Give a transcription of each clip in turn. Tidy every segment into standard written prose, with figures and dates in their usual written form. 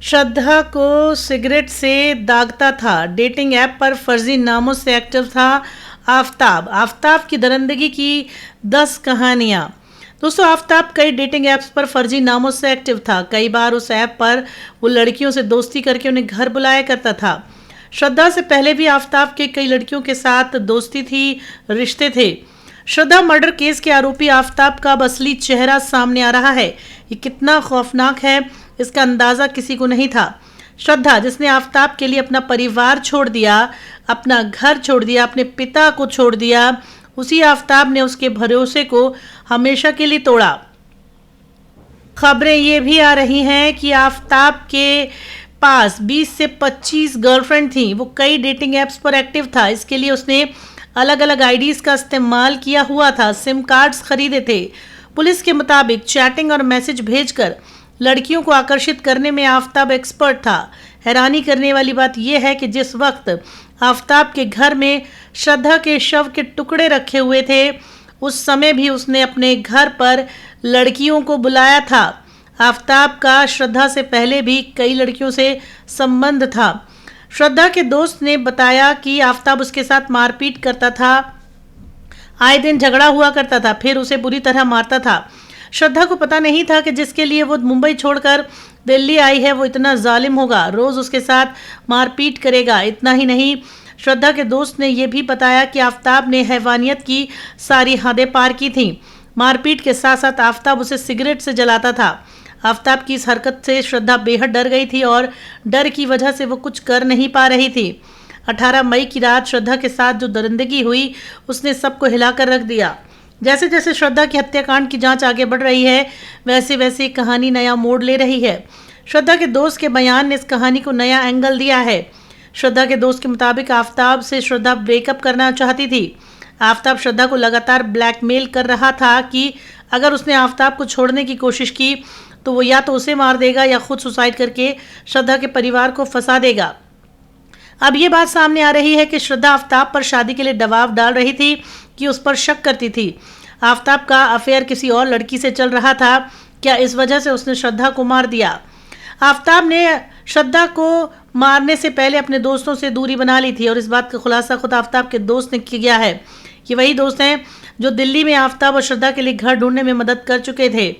श्रद्धा को सिगरेट से दागता था। डेटिंग ऐप पर फर्जी नामों से एक्टिव था आफताब। आफताब की दरिंदगी की 10 कहानियां। दोस्तों, आफताब कई डेटिंग ऐप्स पर फर्जी नामों से एक्टिव था। कई बार उस ऐप पर वो लड़कियों से दोस्ती करके उन्हें घर बुलाया करता था। श्रद्धा से पहले भी आफताब के कई लड़कियों के साथ दोस्ती थी, रिश्ते थे। श्रद्धा मर्डर केस के आरोपी आफताब का अब असली चेहरा सामने आ रहा है। ये कितना खौफनाक है, इसका अंदाजा किसी को नहीं था। श्रद्धा, जिसने आफताब के लिए अपना परिवार छोड़ दिया, अपना घर छोड़ दिया, अपने पिता को छोड़ दिया, उसी आफताब ने उसके भरोसे को हमेशा के लिए तोड़ा। खबरें ये भी आ रही हैं कि आफताब के पास 20 से 25 गर्लफ्रेंड थी। वो कई डेटिंग ऐप्स पर एक्टिव था। इसके लिए उसने अलग अलग आईडीज का इस्तेमाल किया हुआ था, सिम कार्ड्स खरीदे थे। पुलिस के मुताबिक चैटिंग और मैसेज भेजकर लड़कियों को आकर्षित करने में आफताब एक्सपर्ट था। हैरानी करने वाली बात यह है कि जिस वक्त आफताब के घर में श्रद्धा के शव के टुकड़े रखे हुए थे, उस समय भी उसने अपने घर पर लड़कियों को बुलाया था। आफताब का श्रद्धा से पहले भी कई लड़कियों से संबंध था। श्रद्धा के दोस्त ने बताया कि आफताब उसके साथ मारपीट करता था, आए दिन झगड़ा हुआ करता था, फिर उसे बुरी तरह मारता था। श्रद्धा को पता नहीं था कि जिसके लिए वो मुंबई छोड़कर दिल्ली आई है वो इतना जालिम होगा, रोज उसके साथ मारपीट करेगा। इतना ही नहीं, श्रद्धा के दोस्त ने यह भी बताया कि आफताब ने हैवानियत की सारी हदें पार की थी। मारपीट के साथ साथ आफताब उसे सिगरेट से जलाता था। आफताब की इस हरकत से श्रद्धा बेहद डर गई थी और डर की वजह से वो कुछ कर नहीं पा रही थी। 18 मई की रात श्रद्धा के साथ जो दरिंदगी हुई, उसने सबको हिलाकर रख दिया। जैसे जैसे श्रद्धा की हत्याकांड की जांच आगे बढ़ रही है, वैसे वैसे कहानी नया मोड़ ले रही है। श्रद्धा के दोस्त के बयान ने इस कहानी को नया एंगल दिया है। श्रद्धा के दोस्त के मुताबिक आफताब से श्रद्धा ब्रेकअप करना चाहती थी। आफताब श्रद्धा को लगातार ब्लैकमेल कर रहा था कि अगर उसने आफताब को छोड़ने की कोशिश की तो वो या तो उसे मार देगा या खुद सुसाइड करके श्रद्धा के परिवार को फंसा देगा। अब ये बात सामने आ रही है कि श्रद्धा आफताब पर शादी के लिए दबाव डाल रही थी, कि उस पर शक करती थी। आफताब का अफेयर किसी और लड़की से चल रहा था। क्या इस वजह से उसने श्रद्धा को मार दिया? आफताब ने श्रद्धा को मारने से पहले अपने दोस्तों से दूरी बना ली थी और इस बात का खुलासा खुद आफताब के दोस्त ने किया है। ये वही दोस्त हैं जो दिल्ली में आफताब और श्रद्धा के लिए घर ढूंढने में मदद कर चुके थे।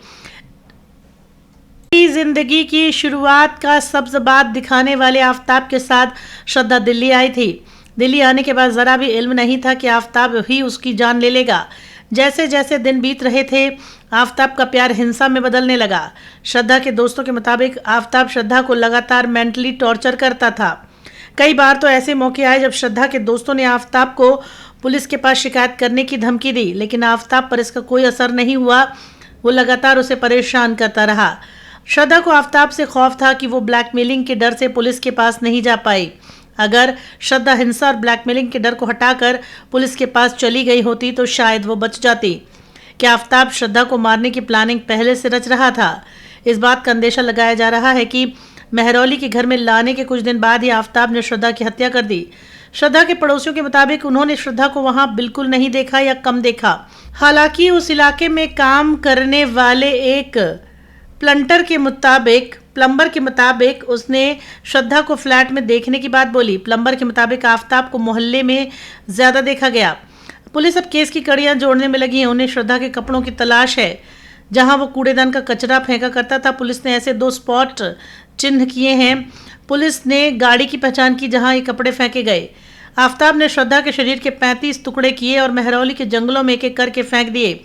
जिंदगी की शुरुआत का सब्ज़बात दिखाने वाले आफताब के साथ श्रद्धा दिल्ली आई थी। दिल्ली आने के बाद ज़रा भी इल्म नहीं था कि आफताब ही उसकी जान ले लेगा। जैसे जैसे दिन बीत रहे थे, आफताब का प्यार हिंसा में बदलने लगा। श्रद्धा के दोस्तों के मुताबिक आफताब श्रद्धा को लगातार मेंटली टॉर्चर करता था। कई बार तो ऐसे मौके आए जब श्रद्धा के दोस्तों ने आफताब को पुलिस के पास शिकायत करने की धमकी दी, लेकिन आफताब पर इसका कोई असर नहीं हुआ। वो लगातार उसे परेशान करता रहा। श्रद्धा को आफताब से खौफ था कि वो ब्लैकमेलिंग के डर से पुलिस के पास नहीं जा पाई। अगर श्रद्धा हिंसा और ब्लैकमेलिंग के डर को हटाकर पुलिस के पास चली गई होती तो शायद वो बच जाती। क्या आफताब श्रद्धा को मारने की प्लानिंग पहले से रच रहा था? इस बात का अंदेशा लगाया जा रहा है कि मेहरौली के घर में लाने के कुछ दिन बाद ही आफताब ने श्रद्धा की हत्या कर दी। श्रद्धा के पड़ोसियों के मुताबिक उन्होंने श्रद्धा को वहां बिल्कुल नहीं देखा या कम देखा। हालांकि उस इलाके में काम करने वाले एक प्लम्बर के मुताबिक उसने श्रद्धा को फ्लैट में देखने की बात बोली। प्लम्बर के मुताबिक आफताब को मोहल्ले में ज़्यादा देखा गया। पुलिस अब केस की कड़ियां जोड़ने में लगी है। उन्हें श्रद्धा के कपड़ों की तलाश है, जहां वो कूड़ेदान का कचरा फेंका करता था। पुलिस ने ऐसे 2 स्पॉट चिन्ह किए हैं। पुलिस ने गाड़ी की पहचान की जहां ये कपड़े फेंके गए। आफताब ने श्रद्धा के शरीर के 35 टुकड़े किए और मेहरौली के जंगलों में एक एक करके फेंक दिए।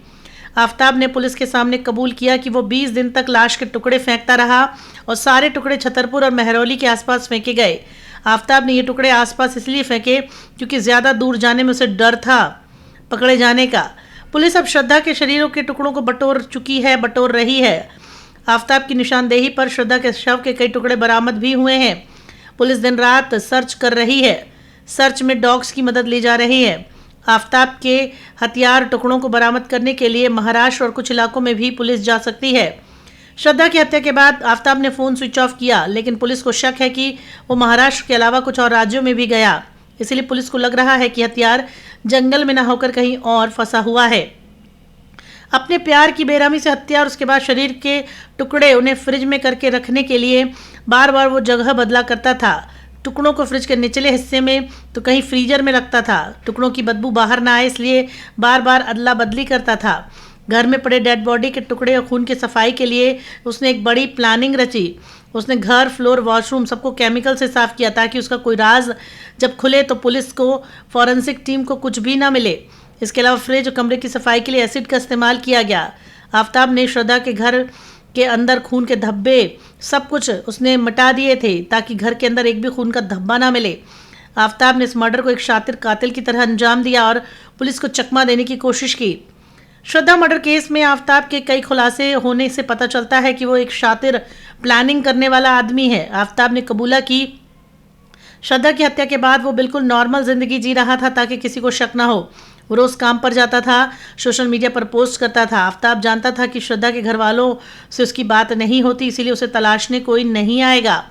आफताब ने पुलिस के सामने कबूल किया कि वो 20 दिन तक लाश के टुकड़े फेंकता रहा और सारे टुकड़े छतरपुर और मेहरौली के आसपास फेंके गए। आफताब ने ये टुकड़े आसपास इसलिए फेंके क्योंकि ज़्यादा दूर जाने में उसे डर था पकड़े जाने का। पुलिस अब श्रद्धा के शरीरों के टुकड़ों को बटोर रही है। आफताब की निशानदेही पर श्रद्धा के शव के कई टुकड़े बरामद भी हुए हैं। पुलिस दिन रात सर्च कर रही है। सर्च में डॉग्स की मदद ली जा रही है। आफताब के हथियार टुकड़ों को बरामद करने के लिए महाराष्ट्र और कुछ इलाकों में भी पुलिस जा सकती है। श्रद्धा की हत्या के बाद आफताब ने फ़ोन स्विच ऑफ किया, लेकिन पुलिस को शक है कि वो महाराष्ट्र के अलावा कुछ और राज्यों में भी गया। इसलिए पुलिस को लग रहा है कि हथियार जंगल में न होकर कहीं और फंसा हुआ है। अपने प्यार की बेरहमी से हत्या और उसके बाद शरीर के टुकड़े उन्हें फ्रिज में करके रखने के लिए बार बार वो जगह बदला करता था। टुकड़ों को फ्रिज के निचले हिस्से में तो कहीं फ्रीजर में रखता था। टुकड़ों की बदबू बाहर ना आए इसलिए बार बार अदला बदली करता था। घर में पड़े डेड बॉडी के टुकड़े और खून की सफाई के लिए उसने एक बड़ी प्लानिंग रची। उसने घर, फ्लोर, वॉशरूम सबको केमिकल से साफ किया ताकि उसका कोई राज जब खुले तो पुलिस को, फॉरेंसिक टीम को कुछ भी ना मिले। इसके अलावा फ्रिज और कमरे की सफाई के लिए एसिड का इस्तेमाल किया गया। आफ्ताब ने श्रद्धा के घर के अंदर खून के धब्बे सब कुछ उसने मिटा दिए थे ताकि घर के अंदर एक भी खून का धब्बा ना मिले। आफ्ताब ने इस मर्डर को एक शातिर कातिल की तरह अंजाम दिया और पुलिस को चकमा देने की कोशिश की। श्रद्धा मर्डर केस में आफ्ताब के कई खुलासे होने से पता चलता है कि वो एक शातिर, प्लानिंग करने वाला आदमी है। आफ्ताब ने कबूला की श्रद्धा की हत्या के बाद वो बिल्कुल नॉर्मल जिंदगी जी रहा था ताकि किसी को शक ना हो। वो रोज़ काम पर जाता था, सोशल मीडिया पर पोस्ट करता था। आफ्ताब जानता था कि श्रद्धा के घर वालों से उसकी बात नहीं होती, इसीलिए उसे तलाशने कोई नहीं आएगा।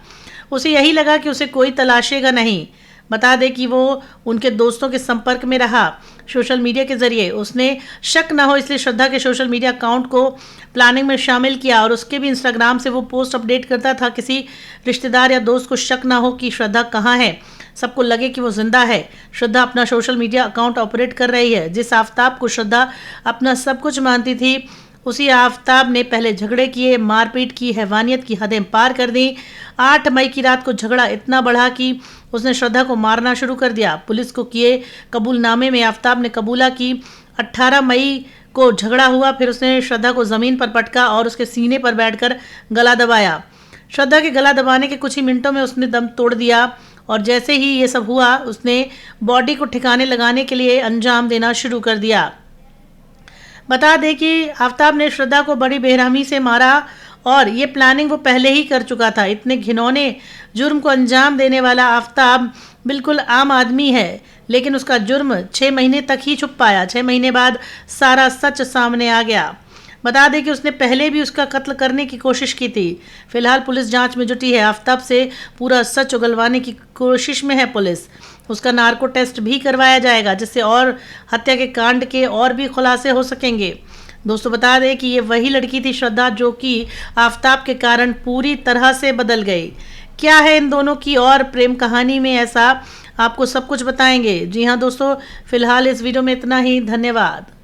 उसे यही लगा कि उसे कोई तलाशेगा नहीं। बता दें कि वो उनके दोस्तों के संपर्क में रहा सोशल मीडिया के जरिए। उसने शक ना हो इसलिए श्रद्धा के सोशल मीडिया अकाउंट को प्लानिंग में शामिल किया और उसके भी इंस्टाग्राम से वो पोस्ट अपडेट करता था। किसी रिश्तेदार या दोस्त को शक ना हो कि श्रद्धा कहाँ है, सबको लगे कि वो जिंदा है। श्रद्धा अपना सोशल मीडिया अकाउंट ऑपरेट कर रही है। जिस आफ्ताब को श्रद्धा अपना सब कुछ मानती थी, उसी आफ्ताब ने पहले झगड़े किए, मारपीट की, हैवानियत की हदें पार कर दी। 8 मई की रात को झगड़ा इतना बढ़ा कि उसने श्रद्धा को मारना शुरू कर दिया। पुलिस को किए कबूलनामे में आफ्ताब ने कबूला कि 18 मई को झगड़ा हुआ, फिर उसने श्रद्धा को ज़मीन पर पटका और उसके सीने पर बैठकर गला दबाया। श्रद्धा के गला दबाने के कुछ ही मिनटों में उसने दम तोड़ दिया और जैसे ही ये सब हुआ उसने बॉडी को ठिकाने लगाने के लिए अंजाम देना शुरू कर दिया। बता दें कि आफ्ताब ने श्रद्धा को बड़ी बेरहमी से मारा और ये प्लानिंग वो पहले ही कर चुका था। इतने घिनौने जुर्म को अंजाम देने वाला आफ्ताब बिल्कुल आम आदमी है, लेकिन उसका जुर्म 6 महीने तक ही छुप पाया। 6 महीने बाद सारा सच सामने आ गया। बता दें कि उसने पहले भी उसका कत्ल करने की कोशिश की थी। फिलहाल पुलिस जांच में जुटी है। आफ्ताब से पूरा सच उगलवाने की कोशिश में है पुलिस। उसका नार्को टेस्ट भी करवाया जाएगा जिससे और हत्या के कांड के और भी खुलासे हो सकेंगे। दोस्तों बता दें कि ये वही लड़की थी श्रद्धा जो कि आफ्ताब के कारण पूरी तरह से बदल गई। क्या है इन दोनों की और प्रेम कहानी में ऐसा, आपको सब कुछ बताएंगे। जी हाँ दोस्तों, फिलहाल इस वीडियो में इतना ही। धन्यवाद।